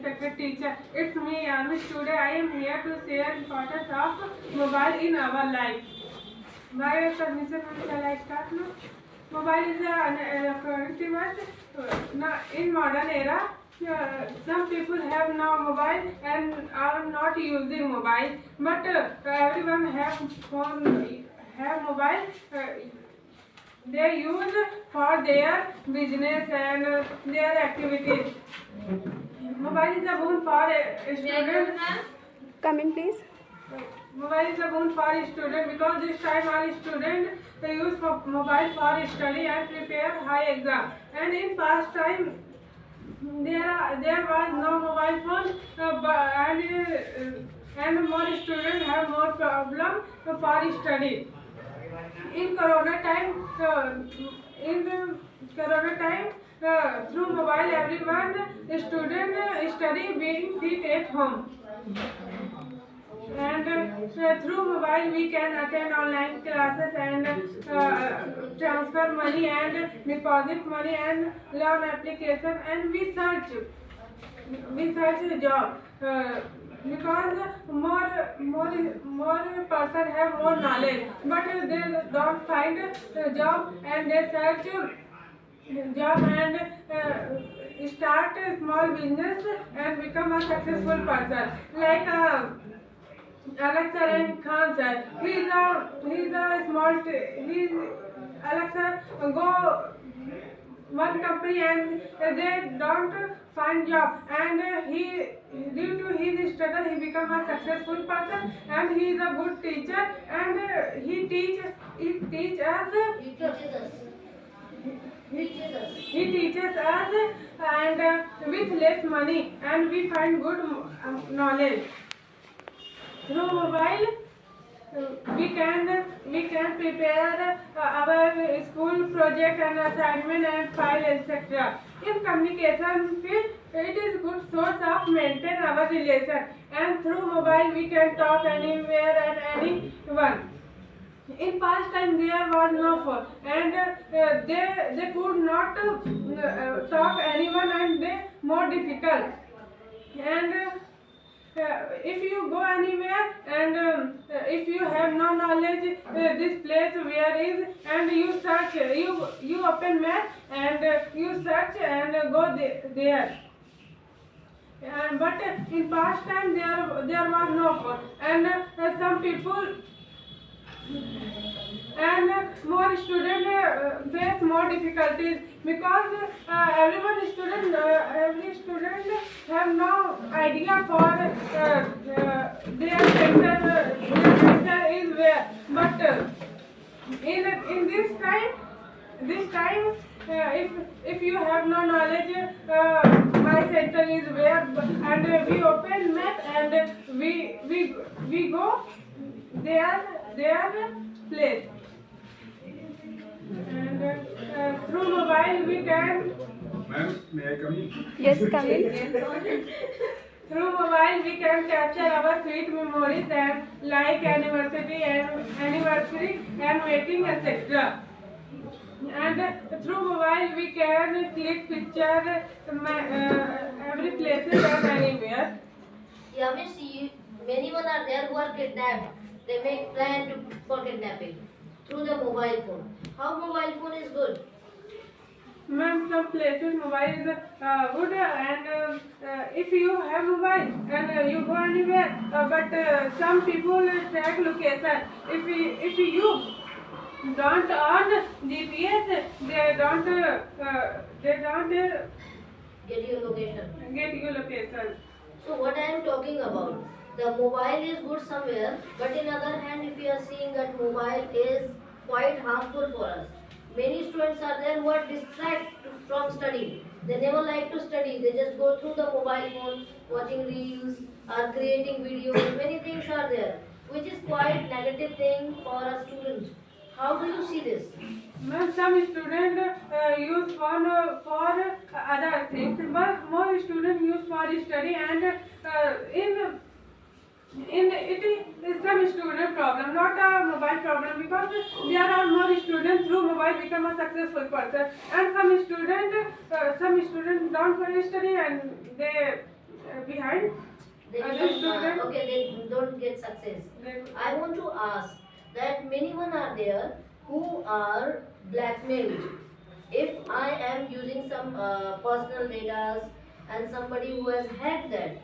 respected teacher. It's me, Amish. Today I am here to share importance of mobile in our life. By your permission, shall I start now? Mobile is an electronic device. Now, in modern era, some people have now mobile and are not using mobile, but everyone have phone, have mobile. They use for their business and their activities. Mobile is a boon for a student. Come in, please. Mobile is a boon for a student because this time all students use for mobile for study and prepare high exam. And in past time there was no mobile phone, and more students have more problem for study. In Corona time, through mobile, everyone student study being sit at home. And through mobile we can attend online classes and transfer money and deposit money and learn application, and we search a job because more person have more knowledge, but they don't find a job, and they search job and start a small business and become a successful person, like Alex and Khan sir. He's a small. Alex go one company and they don't find job, and he due to his struggle he become a successful person, and he is a good teacher, and he teaches us. He teaches us and with less money, and we find good knowledge. Through mobile, we can prepare our school project and assignment and file, etc. In communication field, it is good source of maintain our relation, and through mobile we can talk anywhere and anyone. In past time there was no phone, and they could not talk anyone, and they more difficult. And if you go anywhere and if you have no knowledge this place where is, and you search, you open map and you search and go there. But in past time there was no phone, and some people and more students face more difficulties because every student have no idea for their center is where. But in this time if you have no knowledge, my center is where, and we open map and we go their place. And through mobile we can. Ma'am, may I come in? Yes, come in. Through mobile we can capture our sweet memories and like anniversary and wedding, etc. And through mobile we can click picture every places and anywhere. Yeah, we see many one are there who are kidnapped. They make plan for kidnapping through the mobile phone. How mobile phone is good? Ma'am, some places mobile is good, and if you have mobile and you go anywhere, but some people track location. If you don't on GPS, they don't Get your location. get your location. So what I am talking about, the mobile is good somewhere, but in other hand, if we are seeing that mobile is quite harmful for us. Many students are there who are distracted from studying. They never like to study. They just go through the mobile phone, watching reels, or creating videos. Many things are there, which is quite negative thing for a student. How do you see this? Ma'am, some students use phone for other things, but more students use for study, and in it is some student problem, not a mobile problem, because there are more students through mobile become a successful person, and some students don't study and they behind They other become, students. okay, they don't get success. I want to ask that many one are there who are blackmailed. If I am using some personal data and somebody who has hacked that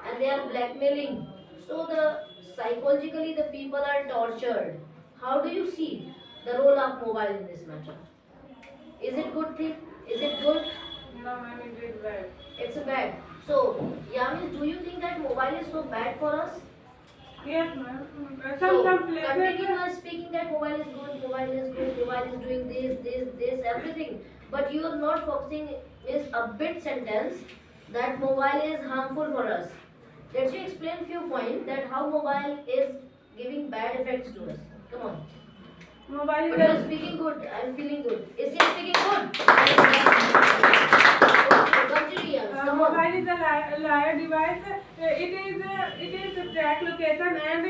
and they are blackmailing, so the psychologically the people are tortured. How do you see the role of mobile in this matter? Is it good thing? Is it good? No, ma'am, it is bad. It's bad. So, Yamis, do you think that mobile is so bad for us? Yes, ma'am. So, Some places. continue on speaking that mobile is good, mobile is good, mobile is doing this, everything. But you are not focusing is a bit sentence that mobile is harmful for us. Let you explain few points that how mobile is giving bad effects to us. Come on. Mobile But you are is speaking good. I am feeling good. Is he speaking good? Okay, continue, Yamis. Come on. mobile is a liar device. It is a track location and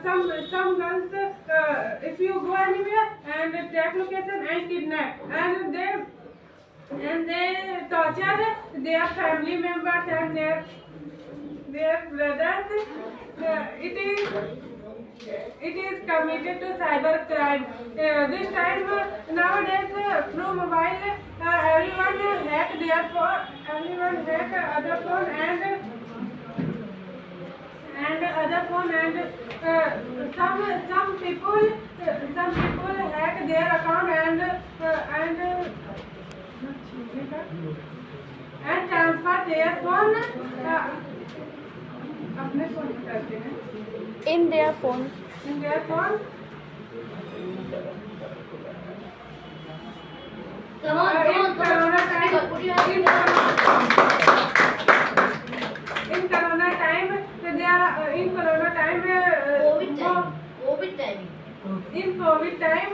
some girls if you go anywhere and track location and kidnap and they torture their family members and their brothers. It is committed to cyber crime. This time nowadays through mobile everyone hack their phone, everyone hack other phone and other phone and some people hack their account and transfer their phone अपने phone में करते हैं In their phone. in their phone. Come on, come on, come on. Speak up. Put your hands In Corona time, there are in Corona time. COVID time. COVID time. In COVID time,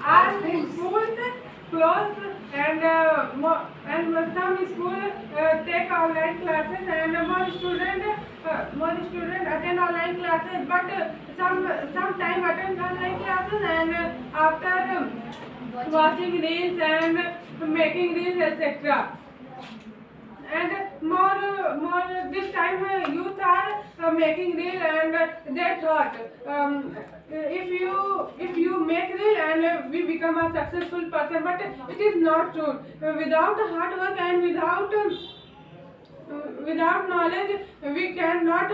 all schools closed and some school take online classes and more student attend online classes, but some time attend online classes and after watching reels and making reels etc. And more this time youth are making reel and they thought if you make reel and we become a successful person, but it is not true. Without hard work and without knowledge we cannot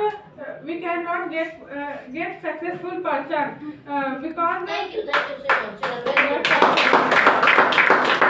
get successful person because Thank you so much. You are very good.